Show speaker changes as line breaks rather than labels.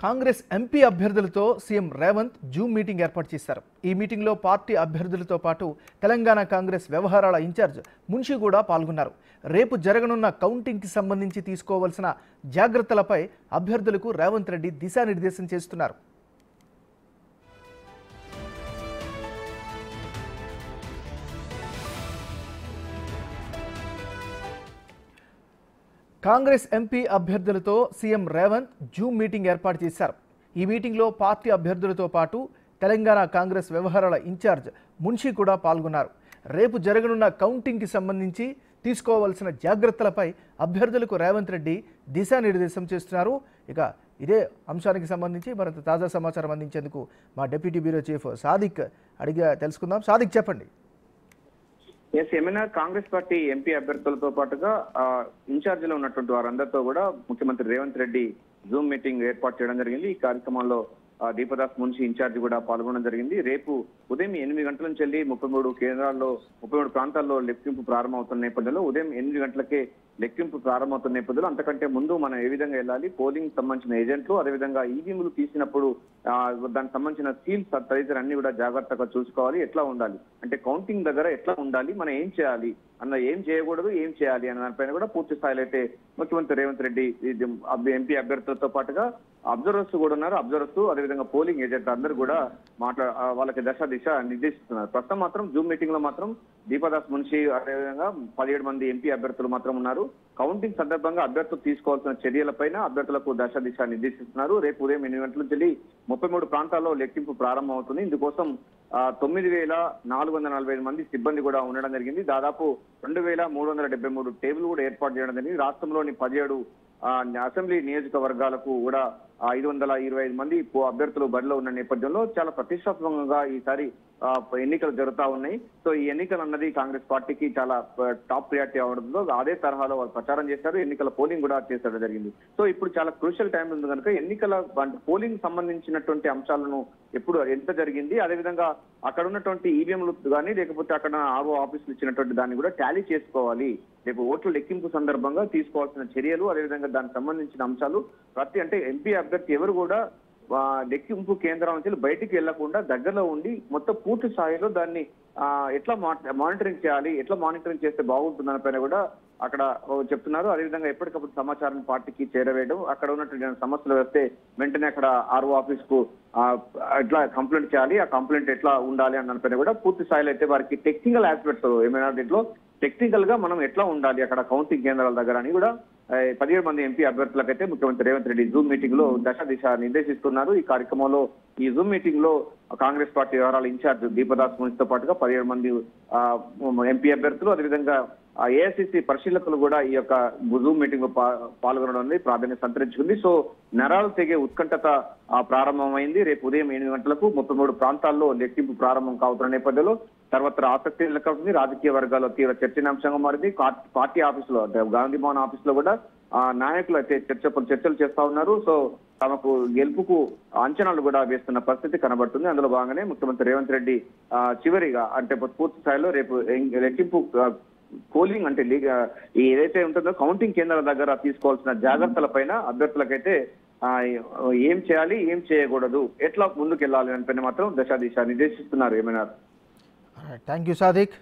Congress MP అభ్యర్థులతో CM Revanth Zoom meeting ఏర్పాటు చేశారు. ఈ మీటింగ్లో పార్టీ అభ్యర్థులతో పాటు తెలంగాణ కాంగ్రెస్ వ్యవహారాల ఇన్ఛార్జ్ మున్షి కూడా పాల్గొన్నారు. రేపు జరగనున్న కౌంటింగ్కి సంబంధించి తీసుకోవాల్సిన జాగ్రత్తలపై అభ్యర్థులకు రేవంత్ రెడ్డి దిశానిర్దేశం చేస్తున్నారు. కాంగ్రెస్ ఎంపీ అభ్యర్థులతో సీఎం రేవంత్ జూమ్ మీటింగ్ ఏర్పాటు చేశారు. ఈ మీటింగ్లో పార్టీ అభ్యర్థులతో పాటు తెలంగాణ కాంగ్రెస్ వ్యవహారాల ఇన్ఛార్జ్ మున్షి కూడా పాల్గొన్నారు. రేపు జరగనున్న కౌంటింగ్కి సంబంధించి తీసుకోవాల్సిన జాగ్రత్తలపై అభ్యర్థులకు రేవంత్ రెడ్డి దిశానిర్దేశం చేస్తున్నారు. ఇక ఇదే అంశానికి సంబంధించి మరింత తాజా సమాచారం అందించేందుకు మా డిప్యూటీ బ్యూరో చీఫ్ సాదిక్ అడిగి తెలుసుకుందాం. సాదిక్, చెప్పండి.
ఏమైనా కాంగ్రెస్ పార్టీ ఎంపీ అభ్యర్థులతో పాటుగా ఇన్ఛార్జిలో ఉన్నటువంటి వారందరితో కూడా ముఖ్యమంత్రి రేవంత్ రెడ్డి జూమ్ మీటింగ్ ఏర్పాటు చేయడం జరిగింది. ఈ కార్యక్రమంలో దీపదాస్ మున్షి ఇన్ఛార్జి కూడా పాల్గొనడం జరిగింది. రేపు ఉదయం 8 గంటల నుంచి వెళ్ళి 33 ప్రాంతాల్లో లెక్కింపు ప్రారంభమవుతున్న నేపథ్యంలో ఉదయం 8 గంటలకే లెక్కింపు ప్రారంభమవుతున్న నేపథ్యంలో అంతకంటే ముందు మనం ఏ విధంగా వెళ్ళాలి, పోలింగ్ సంబంధించిన ఏజెంట్లు, అదేవిధంగా ఈవీఎంలు తీసినప్పుడు దానికి సంబంధించిన సీల్స్ తదితర అన్ని కూడా జాగ్రత్తగా చూసుకోవాలి. ఎట్లా ఉండాలి అంటే కౌంటింగ్ దగ్గర ఎట్లా ఉండాలి, మనం ఏం చేయాలి అన్న, ఏం చేయకూడదు, ఏం చేయాలి అన్న దానిపైన కూడా పూర్తి స్థాయిలో అయితే ముఖ్యమంత్రి రేవంత్ రెడ్డి ఎంపీ అభ్యర్థులతో పాటుగా అబ్జర్వర్స్ కూడా ఉన్నారు. అబ్జర్వర్స్ అదేవిధంగా పోలింగ్ ఏజెంట్ అందరూ కూడా వాళ్ళకి దిశ నిర్దేశిస్తున్నారు. ప్రస్తుతం మాత్రం జూమ్ మీటింగ్ లో మాత్రం దీపదాస్ మున్షి అదేవిధంగా 17 మంది ఎంపీ అభ్యర్థులు మాత్రం ఉన్నారు. కౌంటింగ్ సందర్భంగా అభ్యర్థులు తీసుకోవాల్సిన దిశ అభ్యర్థులకు దిశ నిర్దేశిస్తున్నారు. రేపు ఉదయం 8 గంటల నుంచి 33 ప్రాంతాల్లో లెక్కింపు ప్రారంభం అవుతుంది. ఇందుకోసం 9,445 మంది సిబ్బంది కూడా ఉండడం జరిగింది. దాదాపు 2,373 టేబుల్ కూడా ఏర్పాటు చేయడం జరిగింది. రాష్ట్రంలోని 17 అసెంబ్లీ నియోజకవర్గాలకు కూడా 525 మంది అభ్యర్థులు బరిలో ఉన్న నేపథ్యంలో చాలా ప్రతిష్టాత్మకంగా ఈసారి ఎన్నికలు జరుగుతా ఉన్నాయి. సో ఈ ఎన్నికలు అన్నది కాంగ్రెస్ పార్టీకి చాలా టాప్ ప్రియారిటీ అవడంతో అదే తరహాలో వాళ్ళు ప్రచారం చేశారు. ఎన్నికల పోలింగ్ కూడా చేసడం జరిగింది. సో ఇప్పుడు చాలా క్రూషియల్ టైం ఉంది కనుక ఎన్నికల పోలింగ్ సంబంధించినటువంటి అంశాలను ఎప్పుడు ఎంత జరిగింది, అదేవిధంగా అక్కడ ఉన్నటువంటి ఈవీఎంలు కానీ లేకపోతే అక్కడ ఆర్ఓ ఆఫీసులు ఇచ్చినటువంటి దాన్ని కూడా టాలీ చేసుకోవాలి. రేపు ఓట్ల లెక్కింపు సందర్భంగా తీసుకోవాల్సిన చర్యలు, అదేవిధంగా దానికి సంబంధించిన అంశాలు అంటే ఎంపీ అభ్యర్థి ఎవరు కూడా లెక్కింపు కేంద్రం నుంచి బయటికి వెళ్లకుండా దగ్గరలో ఉండి మొత్తం పూర్తి స్థాయిలో దాన్ని ఎట్లా మానిటరింగ్ చేయాలి, ఎట్లా మానిటరింగ్ చేస్తే బాగుంటుందనే పైన కూడా అక్కడ చెప్తున్నారు. అదేవిధంగా ఎప్పటికప్పుడు సమాచారాన్ని పార్టీకి చేరవేయడం, అక్కడ ఉన్నటువంటి సమస్యలు వస్తే వెంటనే అక్కడ ఆర్ఓ ఆఫీస్ కు ఎట్లా కంప్లైంట్ చేయాలి, ఆ కంప్లైంట్ ఎట్లా ఉండాలి అన్న పైన కూడా పూర్తి స్థాయిలో అయితే వారికి టెక్నికల్ ఆస్పెక్ట్స్ ఏమైనా దీంట్లో టెక్నికల్ గా మనం ఎట్లా ఉండాలి అక్కడ కౌంటింగ్ కేంద్రాల దగ్గర అని కూడా 17 మంది ఎంపీ అభ్యర్థులకైతే ముఖ్యమంత్రి రేవంత్ రెడ్డి జూమ్ మీటింగ్ లో దిశ నిర్దేశిస్తున్నారు. ఈ కార్యక్రమంలో ఈ జూమ్ మీటింగ్ లో కాంగ్రెస్ పార్టీ వ్యవహారాల ఇన్ఛార్జ్ దీపదాస్ మున్షితో పాటుగా 17 మంది ఎంపీ అభ్యర్థులు, అదేవిధంగా ఏఐసిసి పరిశీలకులు కూడా ఈ యొక్క జూమ్ మీటింగ్ లో పాల్గొనడం ప్రాధాన్యత సంతరించుకుంది. సో నరాలు తెగే ఉత్కంఠత ప్రారంభమైంది. రేపు ఉదయం 8 గంటలకు 33 ప్రాంతాల్లో లెక్కింపు ప్రారంభం కావుతున్న నేపథ్యంలో తర్వాత ఆసక్తి నెలకొంది. రాజకీయ వర్గాల్లో తీవ్ర చర్చనీయాంశంగా మారింది. పార్టీ ఆఫీసులో గాంధీ భవన్ ఆఫీస్ లో కూడా నాయకులు అయితే చర్చలు చేస్తా ఉన్నారు. సో తమకు గెలుపుకు అంచనాలు కూడా వేస్తున్న పరిస్థితి కనబడుతుంది. అందులో భాగంగానే ముఖ్యమంత్రి రేవంత్ రెడ్డి చివరిగా అంటే పూర్తి స్థాయిలో రేపు లెక్కింపు పోలింగ్ అంటే ఏదైతే ఉంటుందో కౌంటింగ్ కేంద్రాల దగ్గర తీసుకోవాల్సిన జాగ్రత్తల పైన అభ్యర్థులకైతే ఏం చేయాలి, ఏం చేయకూడదు, ఎట్లా ముందుకు వెళ్ళాలి అని పైన మాత్రం దిశ నిర్దేశిస్తున్నారు. ఏమైనా
థ్యాంక్ యూ సాదిక్.